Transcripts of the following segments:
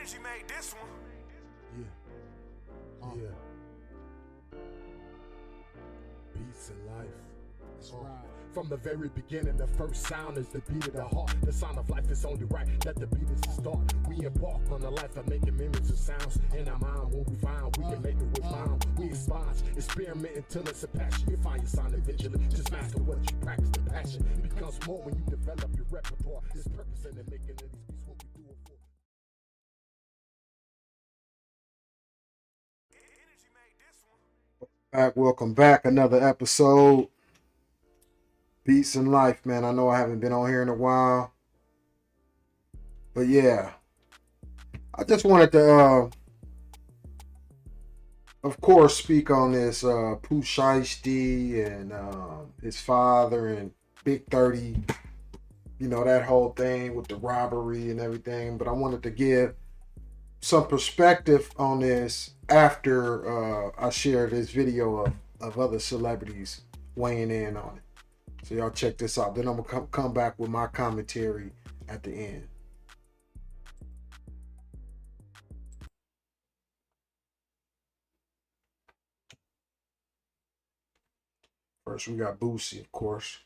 Energy made this one. Yeah. Peace and life. That's right. From the very beginning, the first sound is the beat of the heart. The sound of life is only right. Let the beat is the start. We embark on a life of making memories and sounds. In our mind, what we find, we can make it with bound. We aspire, experiment until it's a passion. You find your sign of vigilant. Just master what you practice. The passion becomes more when you develop your repertoire. There's purpose in the making of these beats. What we do it for. Energy made this one. Back, welcome back. Another episode. Beats and life, man. I know I haven't been on here in a while. But yeah. I just wanted to of course speak on this Pooh Shiesty and his father and Big 30. You know, that whole thing with the robbery and everything. But I wanted to give some perspective on this after I shared this video of other celebrities weighing in on it. So y'all check this out. Then I'm gonna come back with my commentary at the end. First, we got Boosie, of course.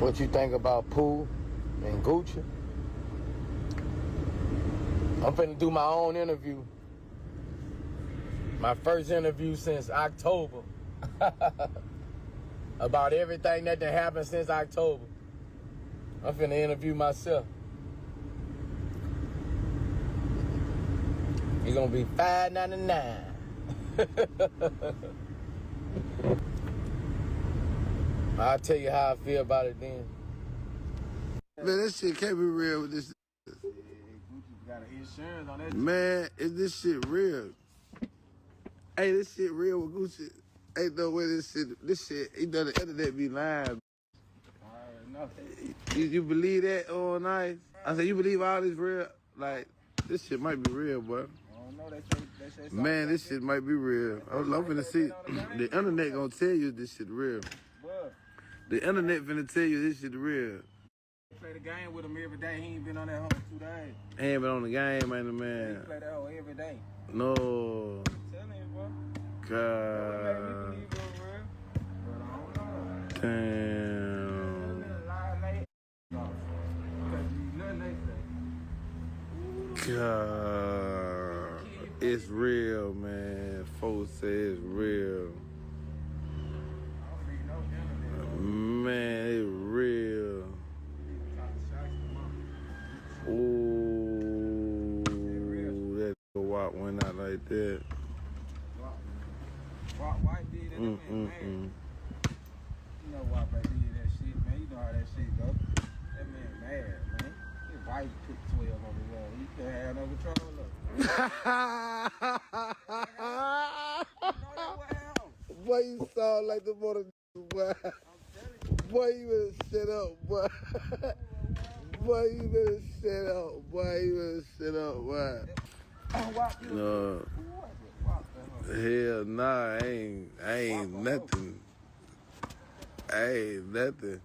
What you think about Pooh and Gucci? I'm finna do my own interview. My first interview since October. About everything that done happened since October. I'm finna interview myself. It's gonna be $5.99. I'll tell you how I feel about it then. Man, this shit can't be real with this. Gucci got insurance on that. Man, is this shit real? Hey, this shit real with Gucci. Ain't no way this shit, he done the internet be lying. You believe that all night? I said, you believe all this real? Like, this shit might be real, boy. Man, this shit might be real. I'm finna see. The internet gonna tell you this shit real. The internet finna tell you this shit real. Play the game with him every day. He ain't been on that hoe 2 days. He ain't been on the game, man. He play that hoe every day. No. I'm telling you, bro. God. Damn. God. It's real, man. Folks say it's real. Man, it's real. Ooh, that walk went out like that. White did that, man. You know why I did that shit, man. You know how that shit go. That man mad, man. His wife took 12 on the wall. He couldn't have no control of it. Boy, you sound like the mother, boy. Boy, you better shut up, boy. Boy, you better shut up, boy. You better shut up, boy. No. Hell nah, I ain't nothing. I ain't nothing.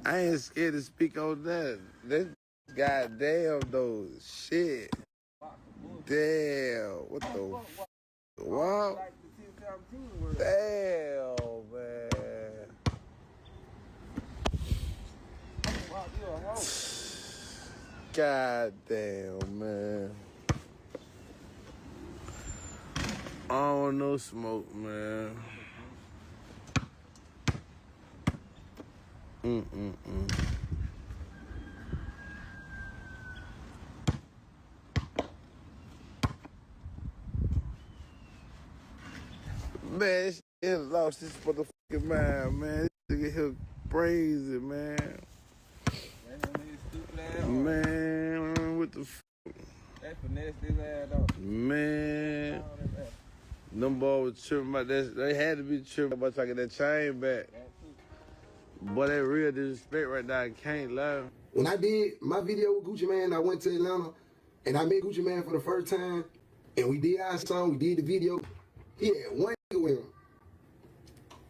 I ain't scared to speak on that. That goddamn though. Shit. Damn. What the wow? Damn, man. God damn, man. I don't want no smoke, man. Man, this shit lost his motherfucking mind, man. This nigga here crazy, man. Man, what the f? That finesse this ass off. Man. Them boys was tripping about that. They had to be tripping about trying to get that chain back. Boy, that real disrespect right now. I can't lie. When I did my video with Gucci Mane, I went to Atlanta and I met Gucci Mane for the first time. And we did our song, we did the video. He had one nigga with him.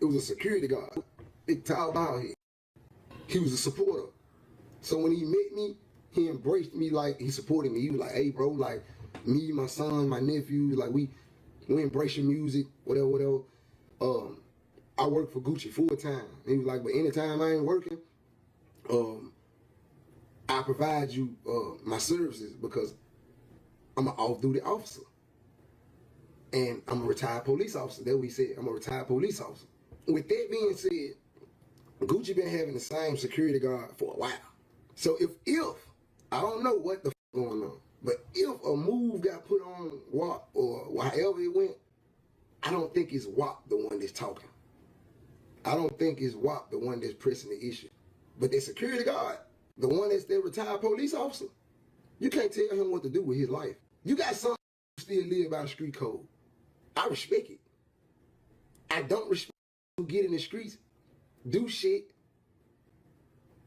It was a security guard, big tall bald head. He was a supporter. So when he met me, he embraced me like he supported me. He was like, hey bro, like me, my son, my nephews, like we embrace your music, whatever. I work for Gucci full time. He was like, but anytime I ain't working, I provide you my services because I'm an off-duty officer. And I'm a retired police officer. That's what he said. I'm a retired police officer. With that being said, Gucci been having the same security guard for a while. So if I don't know what the going on, but if a move got put on WAP or however it went, I don't think it's WAP the one that's talking. I don't think it's WAP the one that's pressing the issue. But the security guard, the one that's their retired police officer, you can't tell him what to do with his life. You got some who still live by the street code. I respect it. I don't respect who get in the streets, do shit,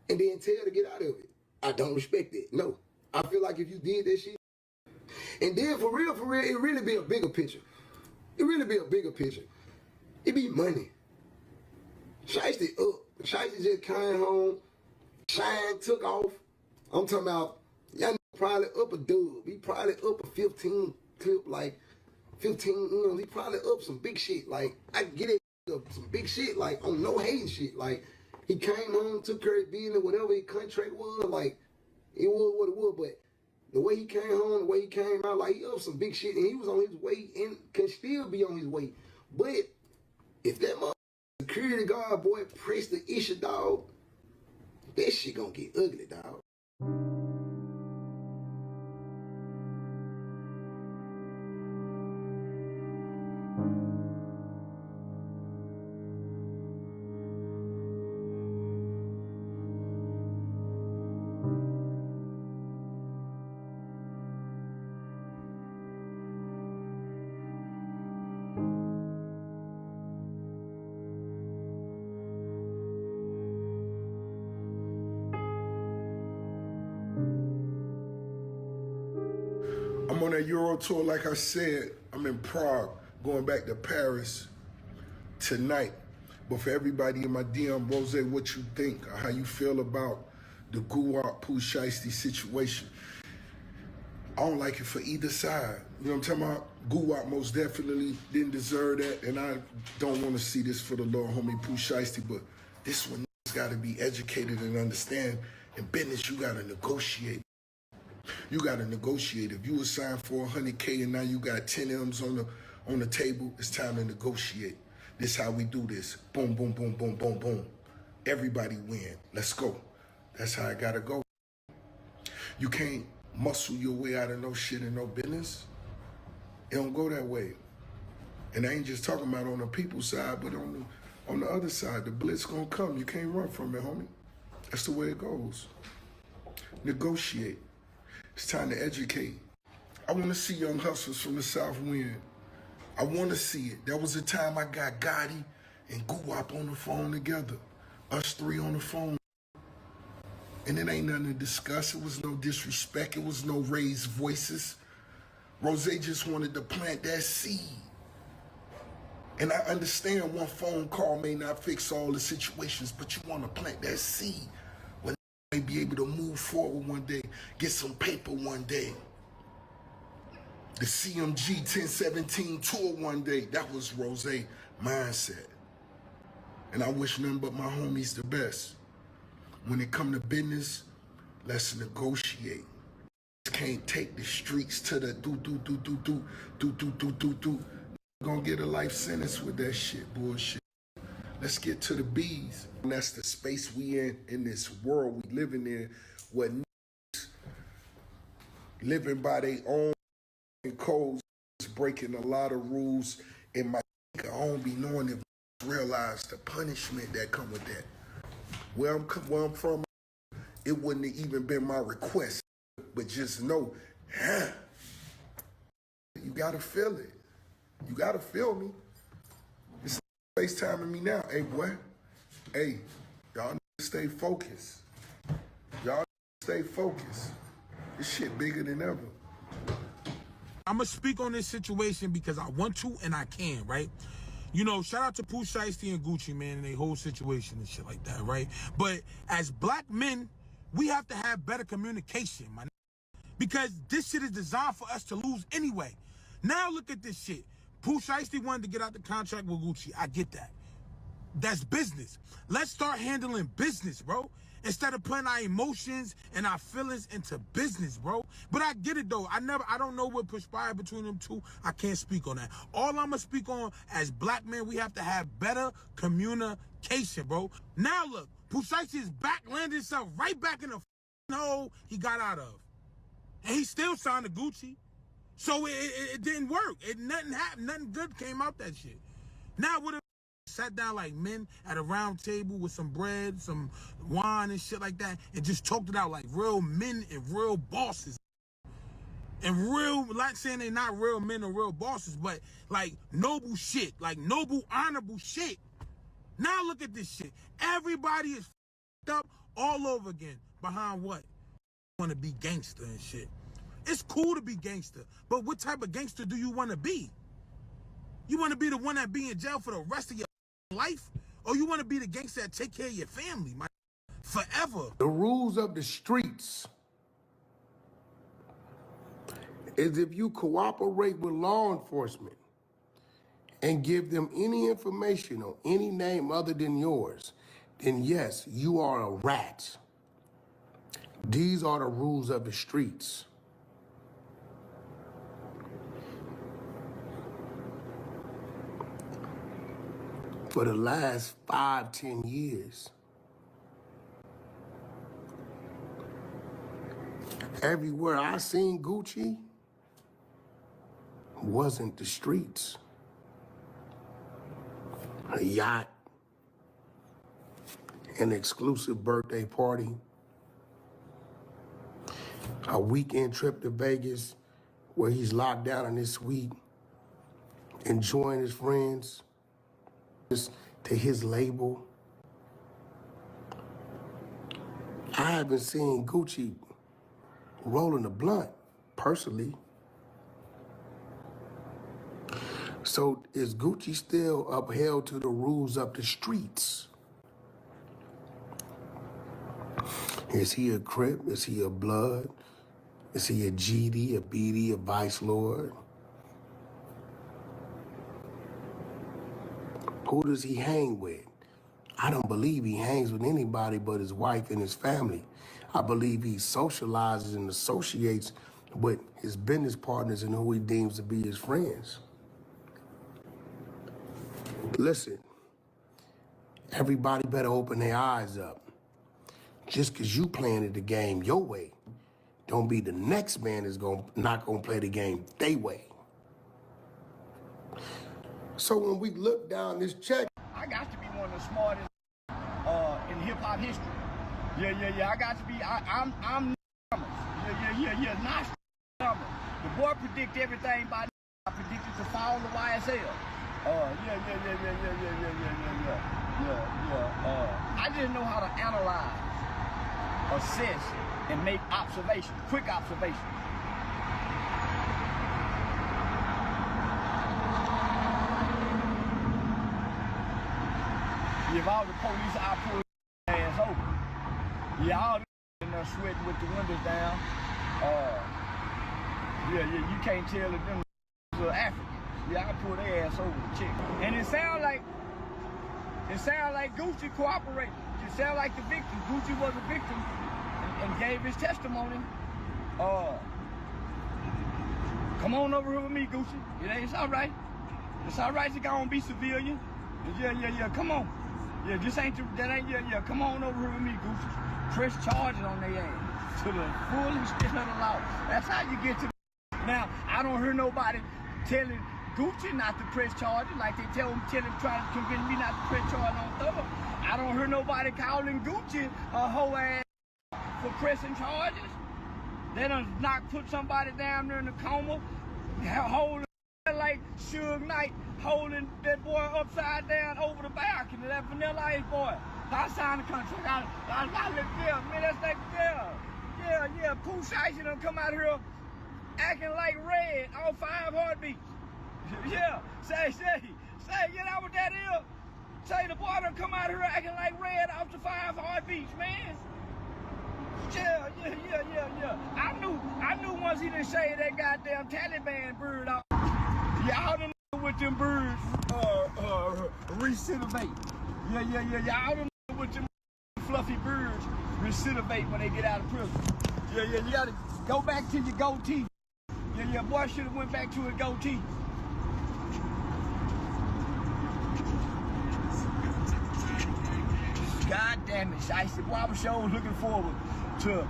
and then tell to get out of it. I don't respect it. No. I feel like if you did that shit, and then for real, it really be a bigger picture. It really be a bigger picture. It be money. Shiesty up. Shiesty just came home. Shine took off. I'm talking about, y'all probably up a dub. He probably up a 15 clip, like 15, he probably up some big shit. Like, I get it, some big shit, like, on no hating shit. Like, he came home, took care of business, whatever his contract was, like, it was what it was, but the way he came home, the way he came out, like, he up some big shit, and he was on his way, and can still be on his way. But, if that security guard, boy, press the issue, dog, that shit gonna get ugly, dog. I'm on a Euro tour, like I said. I'm in Prague, going back to Paris tonight. But for everybody in my DM, Rose, what you think, or how you feel about the Guwap Pooh Shiesty situation? I don't like it for either side. You know what I'm talking about? Guwap most definitely didn't deserve that, and I don't want to see this for the little homie Pooh Shiesty, but this one got to be educated and understand. In business, you got to negotiate. You got to negotiate. If you were signed for 100K and now you got 10 M's on the table, it's time to negotiate. This how we do this. Boom, boom, boom, boom, boom, boom. Everybody win. Let's go. That's how it got to go. You can't muscle your way out of no shit and no business. It don't go that way. And I ain't just talking about on the people's side, but on the other side, the blitz gonna come. You can't run from it, homie. That's the way it goes. Negotiate. It's time to educate. I want to see young hustlers from the South win. I want to see it. There was a time I got Gotti and Guwap on the phone together. Us three on the phone. And it ain't nothing to discuss. It was no disrespect. It was no raised voices. Rose just wanted to plant that seed. And I understand one phone call may not fix all the situations, but you want to plant that seed. May be able to move forward one day, get some paper one day. The CMG 1017 tour one day, that was Rose mindset. And I wish nothing but my homies the best. When it come to business, let's negotiate. Can't take the streets to the do. Gonna get a life sentence with that shit, bullshit. Let's get to the B's. And that's the space we in this world we living in, where living by their own codes, breaking a lot of rules. And my I don't be knowing if realize the punishment that come with that. Where I'm from, it wouldn't have even been my request. But just know, you gotta feel it. You gotta feel me. It's FaceTiming me now. Hey, boy. Hey, y'all stay focused. Y'all stay focused. This shit bigger than ever. I'm gonna speak on this situation because I want to and I can, right? You know, shout out to Pooh, Shiesty, and Gucci, man, and their whole situation and shit like that, right? But as black men, we have to have better communication, man. Because this shit is designed for us to lose anyway. Now look at this shit. Pooh, Shiesty wanted to get out the contract with Gucci. I get that. That's business. Let's start handling business, bro. Instead of putting our emotions and our feelings into business, bro. But I get it though. I don't know what perspired between them two. I can't speak on that. All I'm gonna speak on as black men, we have to have better communication, bro. Now look, Pooh Shiesty is back, landed himself right back in the hole he got out of. And he still signed to Gucci. So it didn't work. Nothing happened. Nothing good came out that shit. Now what if sat down like men at a round table with some bread, some wine and shit like that, and just talked it out like real men and real bosses. And real, like saying they're not real men or real bosses, but like noble shit, like noble, honorable shit. Now look at this shit. Everybody is f***ed up all over again. Behind what? Want to be gangster and shit. It's cool to be gangster, but what type of gangster do you want to be? You want to be the one that be in jail for the rest of your life? Or you want to be the gangster that take care of your family, my forever? The rules of the streets is if you cooperate with law enforcement and give them any information on any name other than yours, then yes, you are a rat. These are the rules of the streets. For the last 5-10 years, everywhere I seen Gucci wasn't the streets. A yacht, an exclusive birthday party, a weekend trip to Vegas where he's locked down in his suite, enjoying his friends, to his label. I haven't seen Gucci rolling a blunt, personally. So is Gucci still upheld to the rules of the streets? Is he a Crip? Is he a Blood? Is he a GD, a BD, a Vice Lord? Who does he hang with? I don't believe he hangs with anybody but his wife and his family. I believe he socializes and associates with his business partners and who he deems to be his friends. Listen, everybody better open their eyes up. Just because you playing the game your way, don't be the next man is not gonna play the game they way. So when we look down this check, I got to be one of the smartest in hip-hop history. Yeah. I got to be. I'm Yeah. Not numbers. The boy predict everything by. I predicted to fall the YSL. Yeah. I just know how to analyze, assess, and make observations, quick observations. If all the police, I pull their ass over. Yeah, all the in there sweating with the windows down. Yeah, you can't tell if them are Africans. Yeah, I pull their ass over the chick. And it sound like Gucci cooperated. It sound like the victim. Gucci was a victim and gave his testimony. Come on over here with me, Gucci. It's all right. It's all right to go and be civilian. Yeah, come on. Yeah, come on over here with me, Gucci. Press charges on their ass to the full extent of the law. That's how you get to. Now, I don't hear nobody telling Gucci not to press charges like they tell him, trying to convince me not to press charges on Thug. I don't hear nobody calling Gucci a hoe ass for pressing charges. They done put somebody down there in the coma, hold that like Suge Knight holding that boy upside down over the balcony, that Vanilla Ice boy. I signed the contract. I look there, man, that's like, yeah. Pooh Shiesty done come out here acting like Red, all 5 heartbeats. Yeah, say, you know what that is? Say the boy done come out here acting like Red off the 5 heartbeats, man. Yeah. I knew once he done shaved that goddamn Taliban bird off. Y'all done with them birds recidivate. Yeah. Y'all done with them fluffy birds recidivate when they get out of prison. Yeah, you gotta go back to your goatee. Yeah, boy should have went back to his goatee. God damn it, Shiesty. Boy, I was sure looking forward to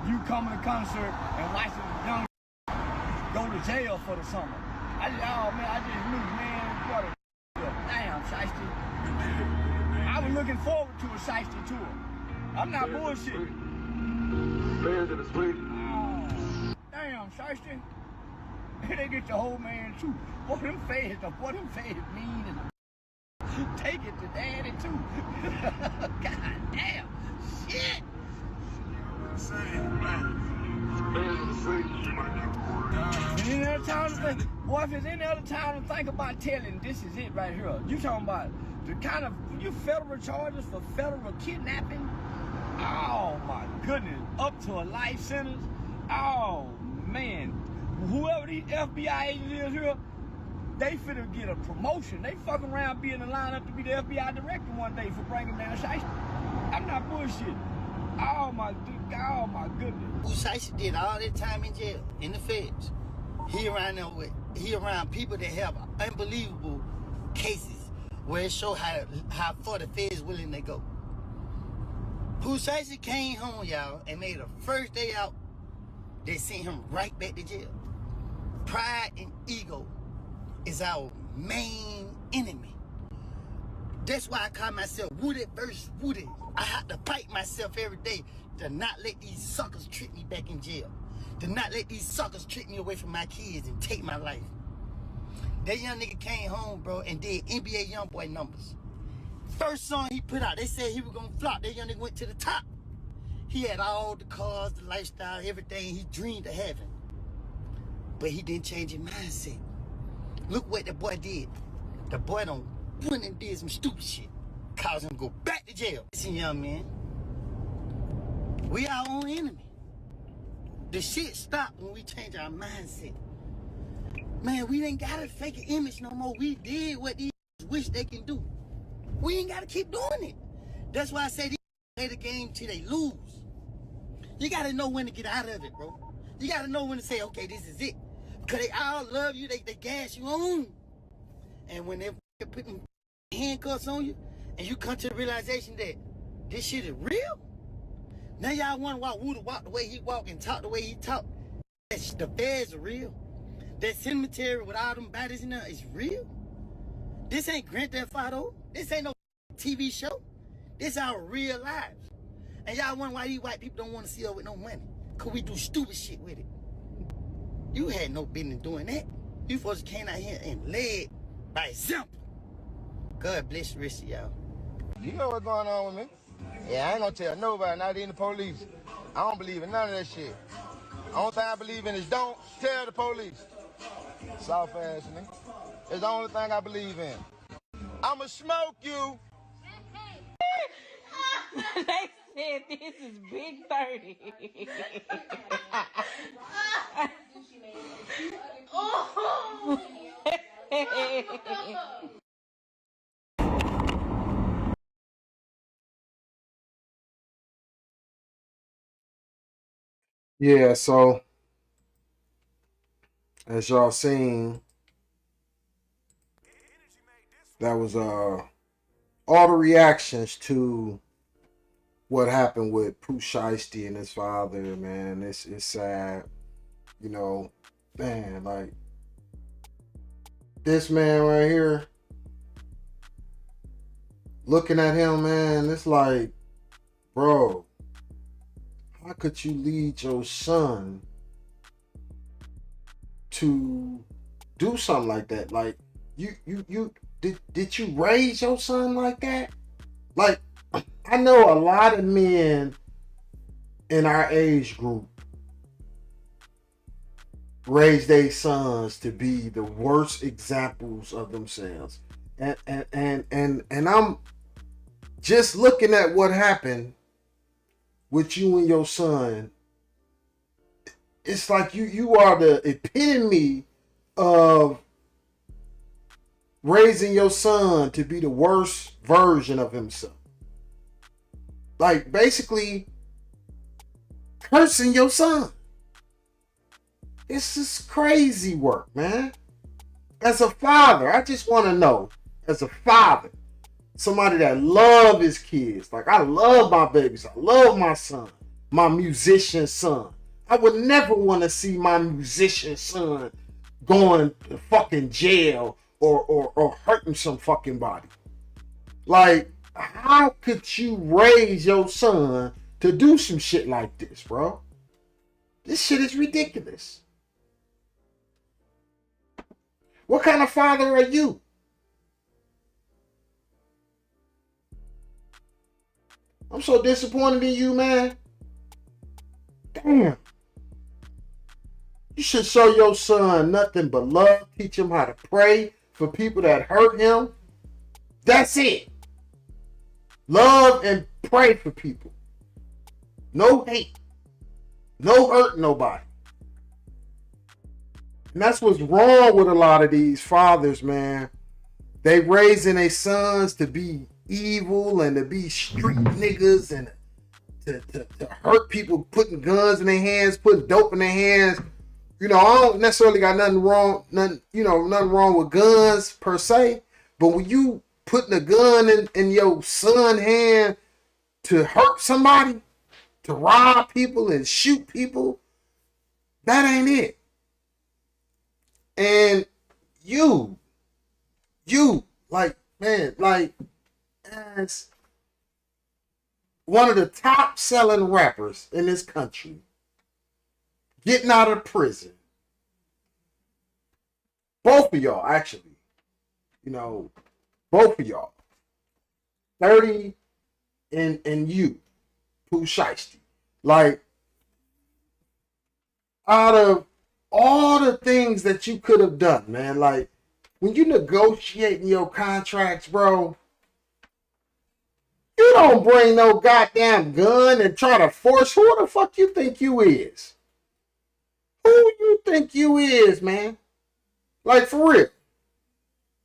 you coming to concert and watching young go to jail for the summer. I just knew, man, what a damn, Shiesty. I was looking forward to a Shiesty tour. I'm not bullshitting. Fans in the street. Oh, damn, Shiesty. They get the whole man too. What them feds mean and take it to daddy too. God damn. Shit. And any other time to think, boy, if it's any other time to think about telling, this is it right here. You talking about the kind of federal charges for federal kidnapping? Oh my goodness, up to a life sentence. Oh man, whoever these FBI agents is here, they finna get a promotion. They fucking around being in line up to be the FBI director one day for bringing down Shiesty. I'm not bullshitting. Oh my goodness. Pooh Shiesty did all that time in jail, in the feds. He around people that have unbelievable cases where it show how far the feds willing to go. Pooh Shiesty came home, y'all, and made the first day out, they sent him right back to jail. Pride and ego is our main enemy. That's why I call myself Wooded versus Wooded. I have to fight myself every day to not let these suckers trick me back in jail. To not let these suckers trick me away from my kids and take my life. That young nigga came home, bro, and did NBA YoungBoy numbers. First song he put out, they said he was gonna flop. That young nigga went to the top. He had all the cars, the lifestyle, everything he dreamed of having. But he didn't change his mindset. Look what the boy did. The boy done went and did some stupid shit. Caused him to go back to jail. Listen, young man, we our own enemy. The shit stopped when we change our mindset. Man, we ain't gotta fake an image no more. We did what these wish they can do. We ain't gotta keep doing it. That's why I say these play the game till they lose. You gotta know when to get out of it, bro. You gotta know when to say, okay, this is it. Because they all love you, they gas you on. And when they put them handcuffs on you, and you come to the realization that this shit is real, now y'all wonder why Wooda walk the way he walk and talk the way he talk. The feds are real. That cemetery with all them bodies in there is real. This ain't Grand Theft Auto. This ain't no TV show. This our real lives. And y'all wonder why these white people don't want to see us with no money. Because we do stupid shit with it. You had no business doing that. You folks came out here and led by example. God bless the rest of y'all. You know what's going on with me? Yeah, I ain't gonna tell nobody, not even the police. I don't believe in none of that shit. Only thing I believe in is don't tell the police. Soft ass nigga. It's the only thing I believe in. I'ma smoke you. They said this is Big 30. Yeah, so as y'all seen, that was all the reactions to what happened with Pooh Shiesty and his father, man. It's sad. You know, man, like this man right here, looking at him, man, it's like, bro, how could you lead your son to do something like that. Like you did you raise your son like that? Like I know a lot of men in our age group raise their sons to be the worst examples of themselves. And I'm just looking at what happened with you and your son. It's like you are the epitome of raising your son to be the worst version of himself. Like basically cursing your son. It's just crazy work, man. As a father, I just want to know, as a father, somebody that love his kids. Like I love my babies. I love my son, my musician son. I would never want to see my musician son going to fucking jail or hurting some fucking body. Like, how could you raise your son to do some shit like this, bro? This shit is ridiculous. What kind of father are you? I'm so disappointed in you, man. Damn. You should show your son nothing but love. Teach him how to pray for people that hurt him. That's it. Love and pray for people. No hate. No hurt nobody. And that's what's wrong with a lot of these fathers, man. They raising their sons to be evil and to be street niggas and to hurt people, putting guns in their hands, putting dope in their hands. You know, I don't necessarily got nothing wrong with guns per se. But when you putting a gun in your son's hand to hurt somebody, to rob people and shoot people, that ain't it. And you, like, man, like, as one of the top selling rappers in this country, getting out of prison, both of y'all, actually, you know, both of y'all, 30 and you, Pooh Shiesty, like, out of all the things that you could have done, man, like, when you negotiating your contracts, bro, you don't bring no goddamn gun and try to force. Who the fuck you think you is? Who you think you is, man? Like, for real.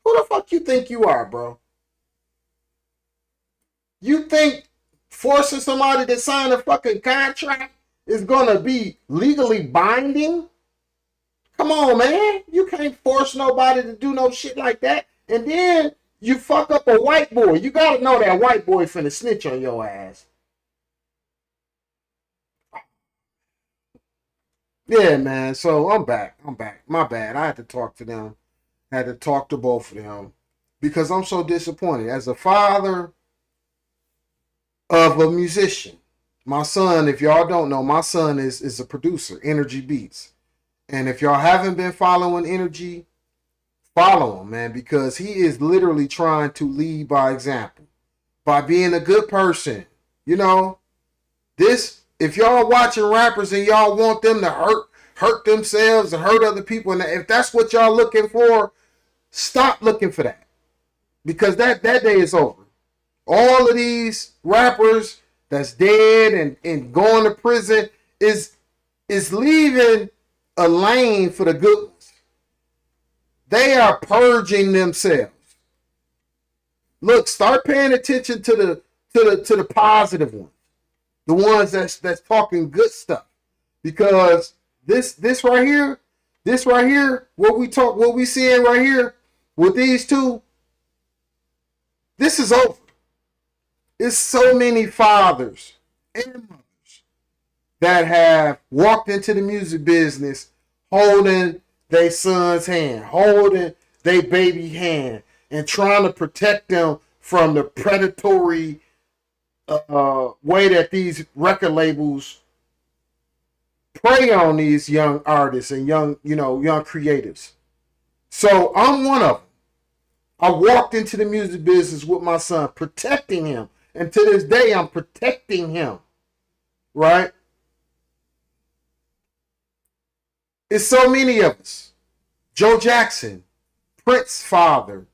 Who the fuck you think you are, bro? You think forcing somebody to sign a fucking contract is gonna be legally binding? Come on, man. You can't force nobody to do no shit like that. And then you fuck up a white boy. You gotta know that white boy finna snitch on your ass. Yeah, man. So I'm back. My bad. I had to talk to them. I had to talk to both of them because I'm so disappointed. As a father of a musician, my son, if y'all don't know, my son is a producer, Energy Beats. And if y'all haven't been following Energy, follow him, man, because he is literally trying to lead by example, by being a good person. You know, this, if y'all watching rappers and y'all want them to hurt themselves and hurt other people, and if that's what y'all looking for, stop looking for that. Because that day is over. All of these rappers that's dead and going to prison is leaving a lane for the good ones. They are purging themselves. Look, start paying attention to the positive ones, the ones that's talking good stuff. Because this right here, what we seeing right here with these two, this is over. It's so many fathers and mothers that have walked into the music business holding their son's hand, holding their baby hand, and trying to protect them from the predatory way that these record labels prey on these young artists and young creatives. So I'm one of them. I walked into the music business with my son, protecting him. And to this day, I'm protecting him. Right? It's so many of us. Joe Jackson, Prince's father,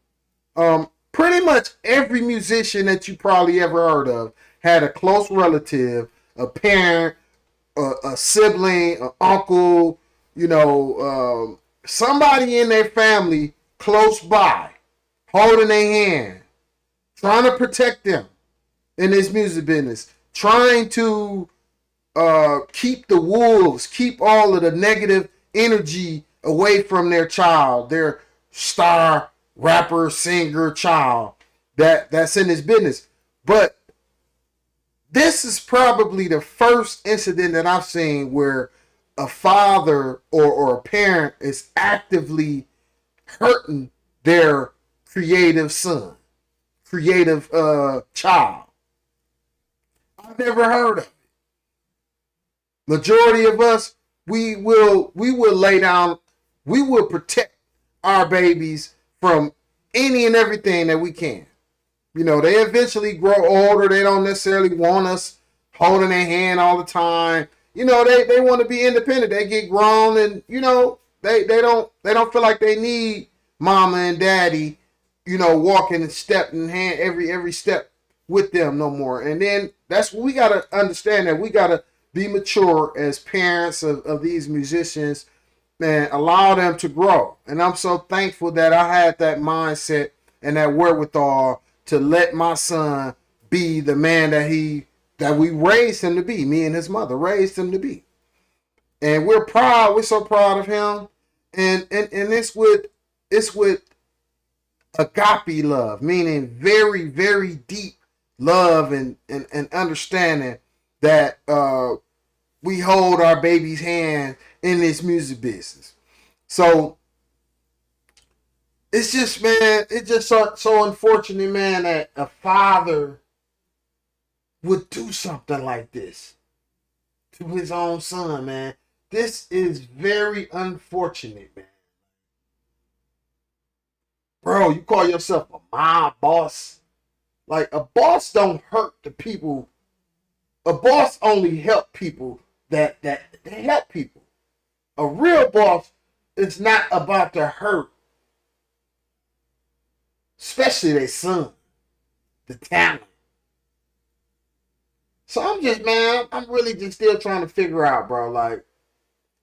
pretty much every musician that you probably ever heard of had a close relative, a parent, a sibling, an uncle, somebody in their family close by, holding their hand, trying to protect them in this music business, trying to keep the wolves, keep all of the negative energy away from their child, their star rapper, singer, child that's in this business. But this is probably the first incident that I've seen where a father or a parent is actively hurting their creative son, creative child. I've never heard of it. Majority of us, we will lay down, we will protect our babies from any and everything that we can. They eventually grow older. They don't necessarily want us holding their hand all the time. They want to be independent. They get grown and, they don't feel like they need mama and daddy, walking and stepping hand every step with them no more. And then that's what we got to understand, that we got to be mature as parents of these musicians, man, allow them to grow. And I'm so thankful that I had that mindset and that wherewithal to let my son be the man that we raised him to be. Me and his mother raised him to be. And we're proud. We're so proud of him. And it's with agape love, meaning very, very deep love and understanding that we hold our baby's hand in this music business. So it's just, man, it's just so unfortunate, man, that a father would do something like this to his own son, man. This is very unfortunate, man. Bro, you call yourself a mob boss. Like, a boss don't hurt the people. A boss only help people that help people. A real boss is not about to hurt, especially their son, the talent. So I'm really just still trying to figure out, bro, like,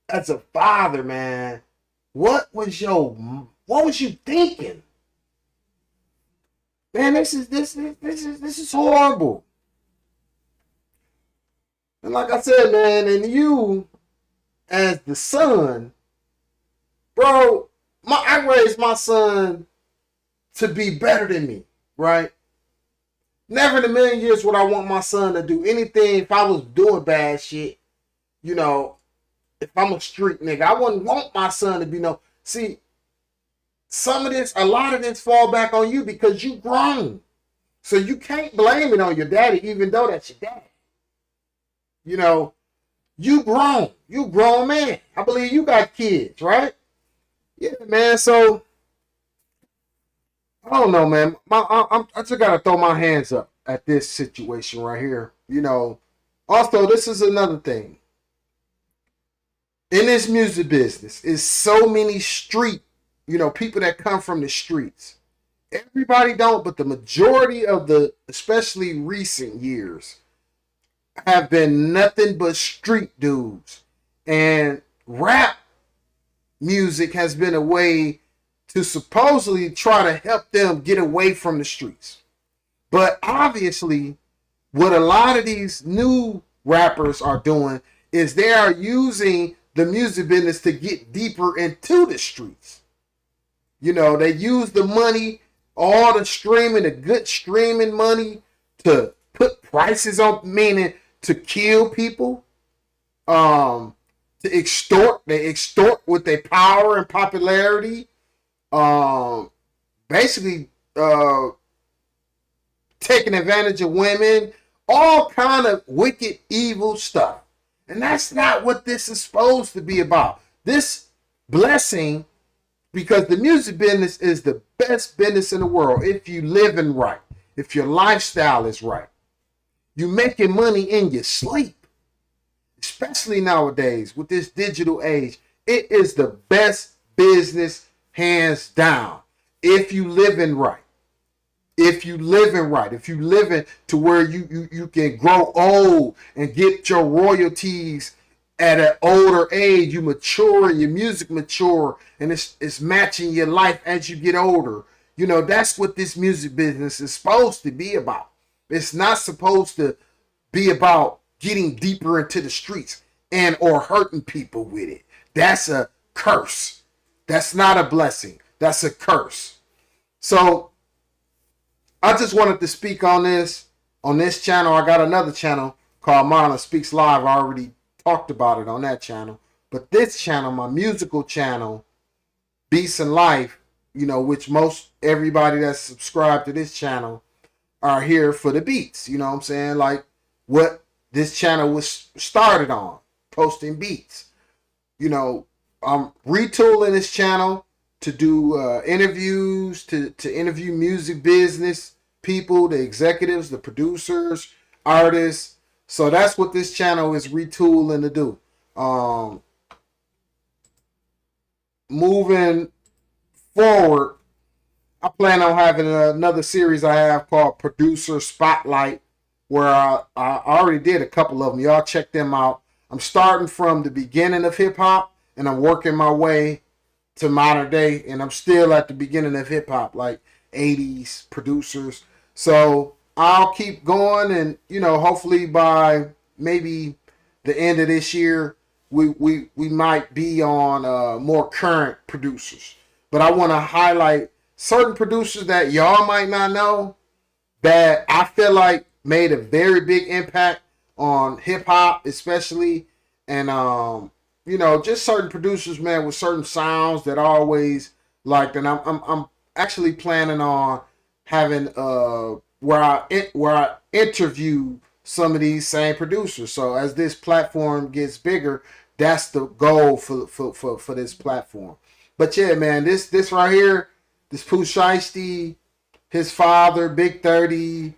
as a father, man, what was you thinking? Man, this is horrible. And like I said, man, and you as the son, bro, I raised my son to be better than me, right? Never in a million years would I want my son to do anything if I was doing bad shit. If I'm a street nigga, I wouldn't want my son to be no. See, a lot of this fall back on you because you grown. So you can't blame it on your daddy, even though that's your dad. You grown. You grown man. I believe you got kids, right? Yeah, man. So I don't know, man. I just gotta throw my hands up at this situation right here. Also, this is another thing. In this music business, is so many street, people that come from the streets. Everybody don't, but the majority of the, especially recent years, have been nothing but street dudes. And rap music has been a way to supposedly try to help them get away from the streets. But obviously, what a lot of these new rappers are doing is they are using the music business to get deeper into the streets. They use the money, all the streaming, the good streaming money, to put prices on, meaning to kill people, to extort. They extort with their power and popularity. Basically, taking advantage of women, all kind of wicked, evil stuff. And that's not what this is supposed to be about. This blessing because the music business is the best business in the world if you living right, if your lifestyle is right. You making money in your sleep, especially nowadays with this digital age. It is the best business, hands down, if you living right. If you living right, if you living to where you can grow old and get your royalties at an older age, you mature and your music mature, and it's matching your life as you get older. You know, that's what this music business is supposed to be about. It's not supposed to be about getting deeper into the streets and or hurting people with it. That's a curse. That's not a blessing. That's a curse. So I just wanted to speak on this channel. I got another channel called Marlon Speaks Live. I already talked about it on that channel. But this channel, my musical channel, Beats and Life, you know, which most everybody that's subscribed to this channel are here for the beats. You know what I'm saying? Like what this channel was started on, posting beats. You know, I'm retooling this channel to do interviews, to interview music business people, the executives, the producers, artists. So that's what this channel is retooling to do. Moving forward, I plan on having another series I have called Producer Spotlight, where I already did a couple of them. Y'all check them out. I'm starting from the beginning of hip hop and I'm working my way to modern day, and I'm still at the beginning of hip hop, like 80s producers. So I'll keep going, and you know, hopefully by maybe the end of this year, we might be on more current producers. But I want to highlight certain producers that y'all might not know that I feel like made a very big impact on hip hop, especially, and you know, just certain producers, man, with certain sounds that I always liked. And I'm actually planning on having where I interview some of these same producers. So as this platform gets bigger, that's the goal for this platform. But yeah, man, this right here, this Pooh Shiesty, his father, Big 30,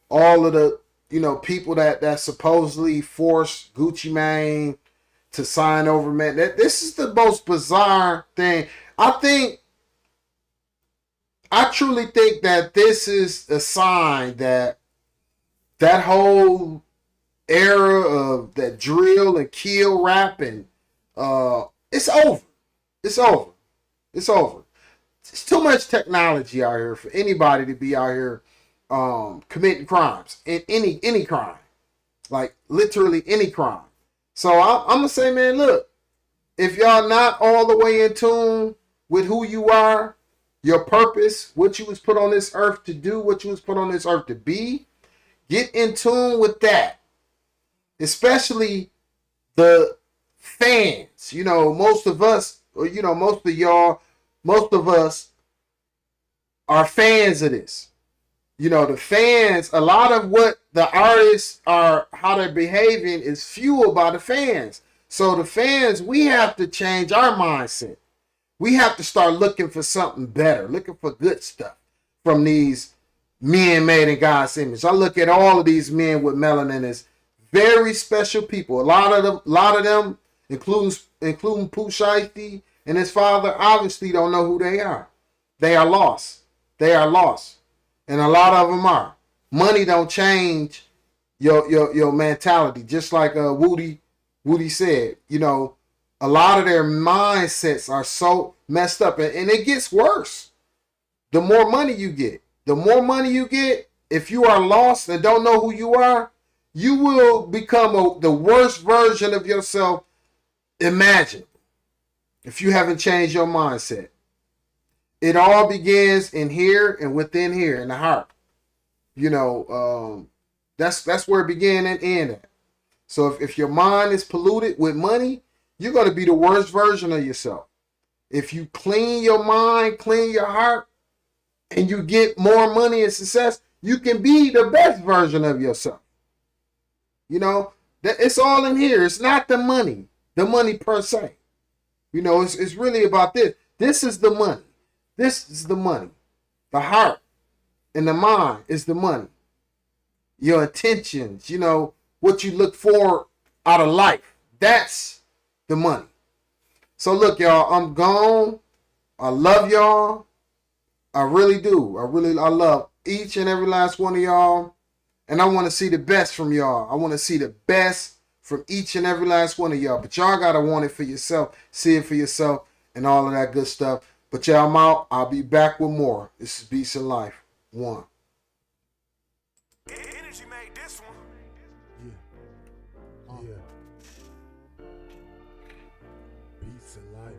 all of the, you know, people that supposedly forced Gucci Mane to sign over, man. This is the most bizarre thing. I truly think that this is a sign that that whole era of that drill and kill rap and it's over. It's over. It's over. It's too much technology out here for anybody to be out here committing crimes. And any crime. Like literally any crime. So I'm going to say, man, look, if y'all not all the way in tune with who you are, your purpose, what you was put on this earth to do, what you was put on this earth to be, get in tune with that. Especially the fans. You know, most of us, or you know, most of y'all, most of us are fans of this. You know, the fans, a lot of what the artists are, how they're behaving is fueled by the fans. So the fans, we have to change our mindset. We have to start looking for something better, looking for good stuff from these men made in God's image. I look at all of these men with melanin as very special people. A lot of them, including Pooh Shiesty and his father, obviously don't know who they are. They are lost. They are lost. And a lot of them are. Money don't change your mentality. Just like Woody said, you know, a lot of their mindsets are so messed up. And it gets worse. The more money you get. The more money you get, if you are lost and don't know who you are, you will become the worst version of yourself imaginable if you haven't changed your mindset. It all begins in here and within here in the heart. You know, that's where it began and end at. So if your mind is polluted with money, you're going to be the worst version of yourself. If you clean your mind, clean your heart, and you get more money and success, you can be the best version of yourself. You know, it's all in here. It's not the money per se. You know, it's really about this. This is the money. This is the money. The heart and the mind is the money. Your intentions, you know, what you look for out of life. That's the money. So look, y'all, I'm gone. I love y'all. I really do. I love each and every last one of y'all. And I want to see the best from y'all. I want to see the best from each and every last one of y'all. But y'all got to want it for yourself. See it for yourself and all of that good stuff. But y'all, I'm out. I'll be back with more. This is Beats in Life 1. Energy made this one. Yeah. Beats in life.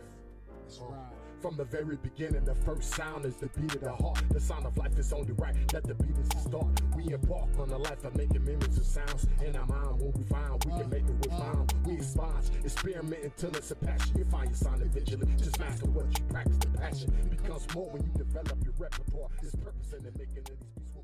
That's right. From the very beginning, the first sound is the beat of the heart. The sound of life is only right that the beat is the start. We embark on a life of making memories of sounds. In our mind, when we find we can make it with bound. We experience, experiment until it's a passion. You find your sound eventually. Just master what you practice. The passion becomes more when you develop your repertoire. There's purpose in the making of these beats.